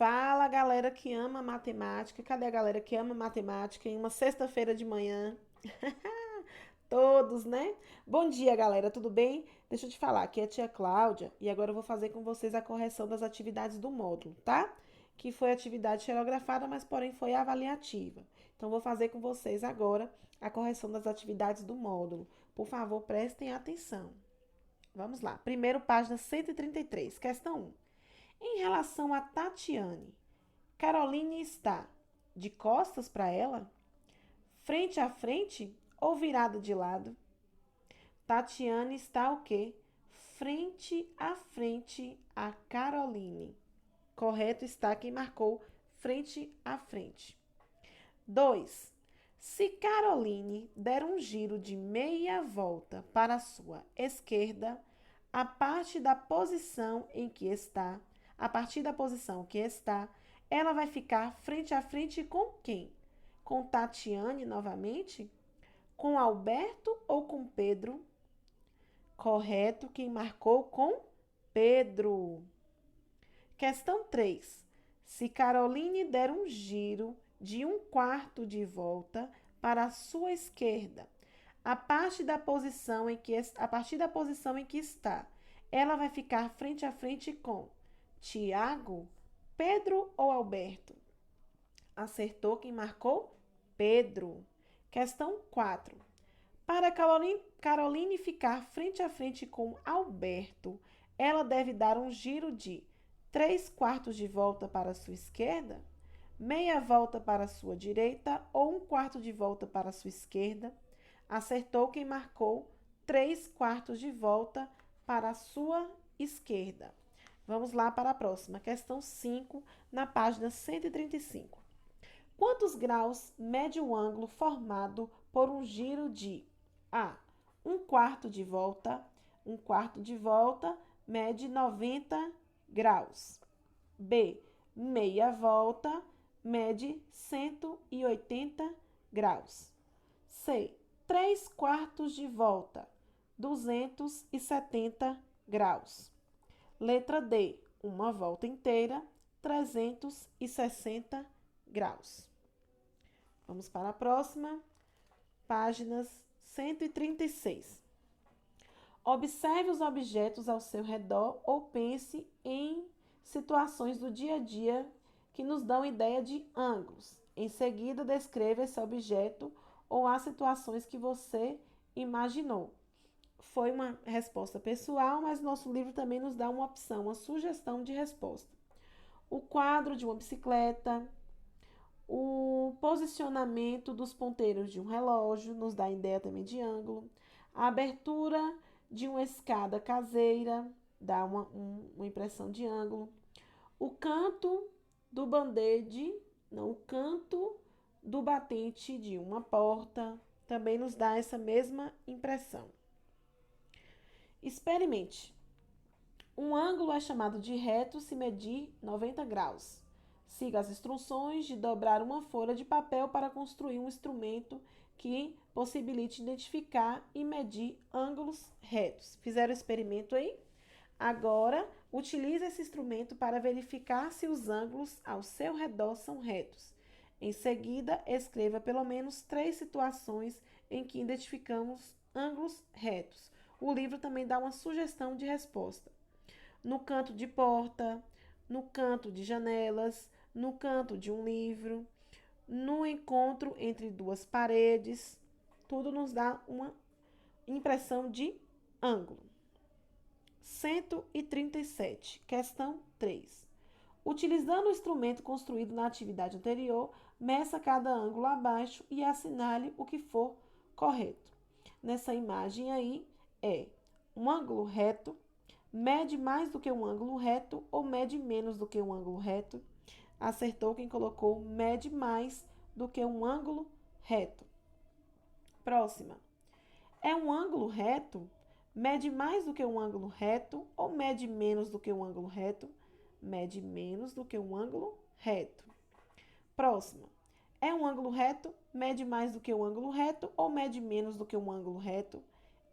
Fala, galera que ama matemática. Cadê a galera que ama matemática em uma sexta-feira de manhã? Todos, né? Bom dia, galera, tudo bem? Deixa eu te falar, aqui é a tia Cláudia e agora eu vou fazer com vocês a correção das atividades do módulo, tá? Que foi atividade xerografada, mas porém foi avaliativa. Então, vou fazer com vocês agora a correção das atividades do módulo. Por favor, prestem atenção. Vamos lá. Primeiro, página 133, questão 1. Em relação a Tatiane, Caroline está de costas para ela, frente a frente ou virada de lado? Tatiane está o quê? Frente a frente a Caroline. Correto está quem marcou frente a frente. 2. Se Caroline der um giro de meia volta para a sua esquerda, a parte da posição em que está, a partir da posição que está, ela vai ficar frente a frente com quem? Com Tatiane novamente? Com Alberto ou com Pedro? Correto, quem marcou com Pedro. Questão 3. Se Caroline der um giro de um quarto de volta para a sua esquerda, a partir da posição em que está, ela vai ficar frente a frente com Tiago, Pedro ou Alberto? Acertou quem marcou? Pedro. Questão 4. Para Caroline ficar frente a frente com Alberto, ela deve dar um giro de 3/4 de volta para a sua esquerda, meia volta para a sua direita ou 1/4 de volta para a sua esquerda. Acertou quem marcou 3/4 de volta para a sua esquerda. Vamos lá para a próxima, questão 5, na página 135. Quantos graus mede o ângulo formado por um giro de A. 1/4 de volta. 1/4 de volta mede 90 graus. B. Meia volta mede 180 graus. C. 3/4 de volta, 270 graus. Letra D. Uma volta inteira, 360 graus. Vamos para a próxima, páginas 136. Observe os objetos ao seu redor ou pense em situações do dia a dia que nos dão ideia de ângulos. Em seguida, descreva esse objeto ou as situações que você imaginou. Foi uma resposta pessoal, mas nosso livro também nos dá uma opção, uma sugestão de resposta. O quadro de uma bicicleta, o posicionamento dos ponteiros de um relógio, nos dá ideia também de ângulo. A abertura de uma escada caseira, dá uma impressão de ângulo. O canto do band-aid, não, o canto do batente de uma porta, também nos dá essa mesma impressão. Experimente. Um ângulo é chamado de reto se medir 90 graus. Siga as instruções de dobrar uma folha de papel para construir um instrumento que possibilite identificar e medir ângulos retos. Fizeram o experimento aí? Agora, utilize esse instrumento para verificar se os ângulos ao seu redor são retos. Em seguida, escreva pelo menos 3 situações em que identificamos ângulos retos. O livro também dá uma sugestão de resposta. No canto de porta, no canto de janelas, no canto de um livro, no encontro entre duas paredes. Tudo nos dá uma impressão de ângulo. 137, questão 3. Utilizando o instrumento construído na atividade anterior, meça cada ângulo abaixo e assinale o que for correto. Nessa imagem aí é um ângulo reto, mede mais do que um ângulo reto ou mede menos do que um ângulo reto. Acertou quem colocou mede mais do que um ângulo reto. Próxima. É um ângulo reto? Mede mais do que um ângulo reto ou mede menos do que um ângulo reto? Mede menos do que um ângulo reto. Próxima. É um ângulo reto? Mede mais do que um ângulo reto ou mede menos do que um ângulo reto?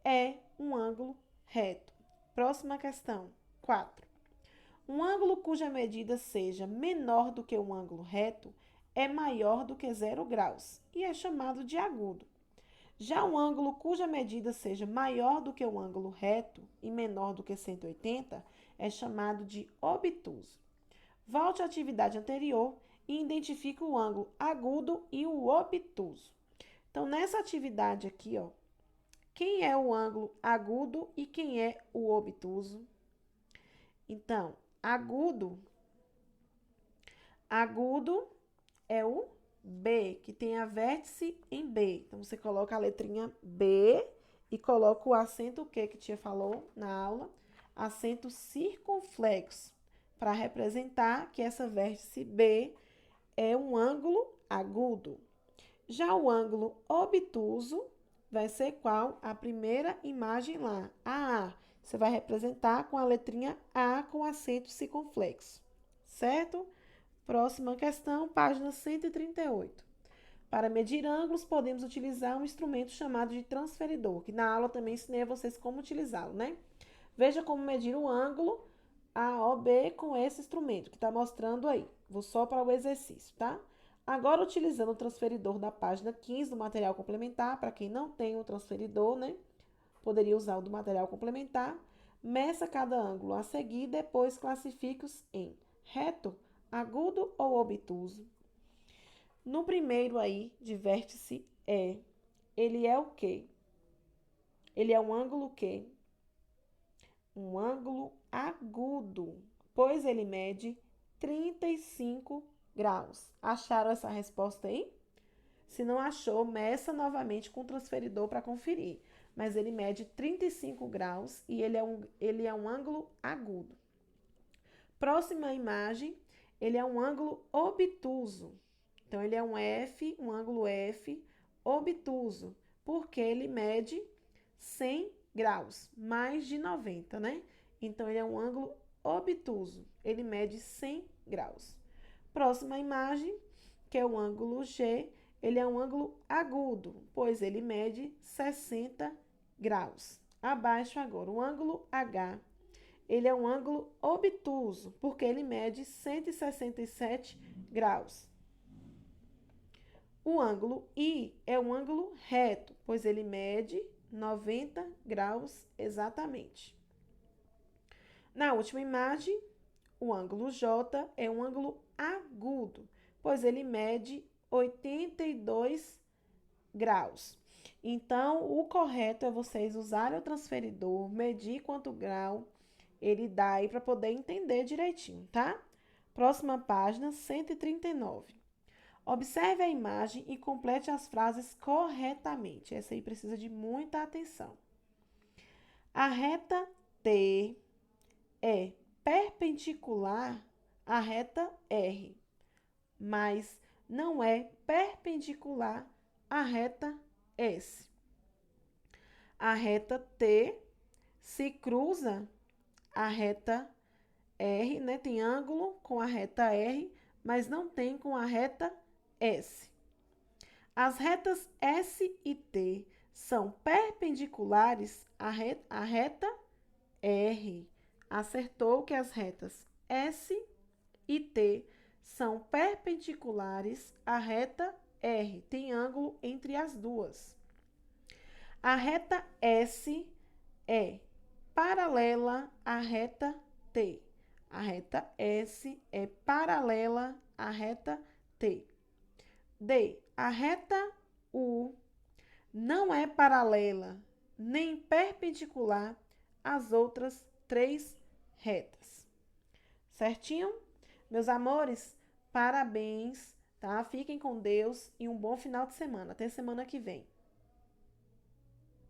É um ângulo reto. Próxima questão. 4. Um ângulo cuja medida seja menor do que um ângulo reto é maior do que 0 graus e é chamado de agudo. Já um ângulo cuja medida seja maior do que o ângulo reto e menor do que 180 é chamado de obtuso. Volte à atividade anterior e identifique o ângulo agudo e o obtuso. Então, nessa atividade aqui, ó, quem é o ângulo agudo e quem é o obtuso? Então, agudo é o B, que tem a vértice em B. Então, você coloca a letrinha B e coloca o acento Q que tia falou na aula, acento circunflexo, para representar que essa vértice B é um ângulo agudo. Já o ângulo obtuso vai ser qual? A primeira imagem lá, a A. Você vai representar com a letrinha A com acento circunflexo, certo? Próxima questão, página 138. Para medir ângulos, podemos utilizar um instrumento chamado de transferidor, que na aula também ensinei a vocês como utilizá-lo, né? Veja como medir o ângulo AOB com esse instrumento, que está mostrando aí. Vou só para o exercício, tá? Agora, utilizando o transferidor da página 15 do material complementar, para quem não tem o transferidor, né? Poderia usar o do material complementar. Meça cada ângulo a seguir, depois classifique-os em reto, agudo ou obtuso. No primeiro aí, de vértice E, ele é o quê? Ele é um ângulo o quê? Um ângulo agudo, pois ele mede 35 graus. Acharam essa resposta aí? Se não achou, meça novamente com o transferidor para conferir. Mas ele mede 35 graus e ele é um ângulo agudo. Próxima imagem, ele é um ângulo obtuso. Então, ele é um ângulo F obtuso, porque ele mede 100 graus, mais de 90, né? Então, ele é um ângulo obtuso, ele mede 100 graus. Próxima imagem, que é o ângulo G, ele é um ângulo agudo, pois ele mede 60 graus. Abaixo agora, o ângulo H, ele é um ângulo obtuso, porque ele mede 167 graus. O ângulo I é um ângulo reto, pois ele mede 90 graus exatamente. Na última imagem, o ângulo J é um ângulo agudo, pois ele mede 82 graus. Então, o correto é vocês usarem o transferidor, medir quanto grau ele dá aí para poder entender direitinho, tá? Próxima página, 139. Observe a imagem e complete as frases corretamente. Essa aí precisa de muita atenção. A reta T é perpendicular à reta R, mas não é perpendicular à reta S. A reta T se cruza a reta R, né? Tem ângulo com a reta R, mas não tem com a reta S. As retas S e T são perpendiculares à reta R. Acertou que as retas S e T são perpendiculares à reta R. Tem ângulo entre as duas. A reta S é paralela à reta T. A reta S é paralela à reta T. D. A reta U não é paralela nem perpendicular às outras três retas. Certinho? Meus amores, parabéns, tá? Fiquem com Deus e um bom final de semana. Até semana que vem.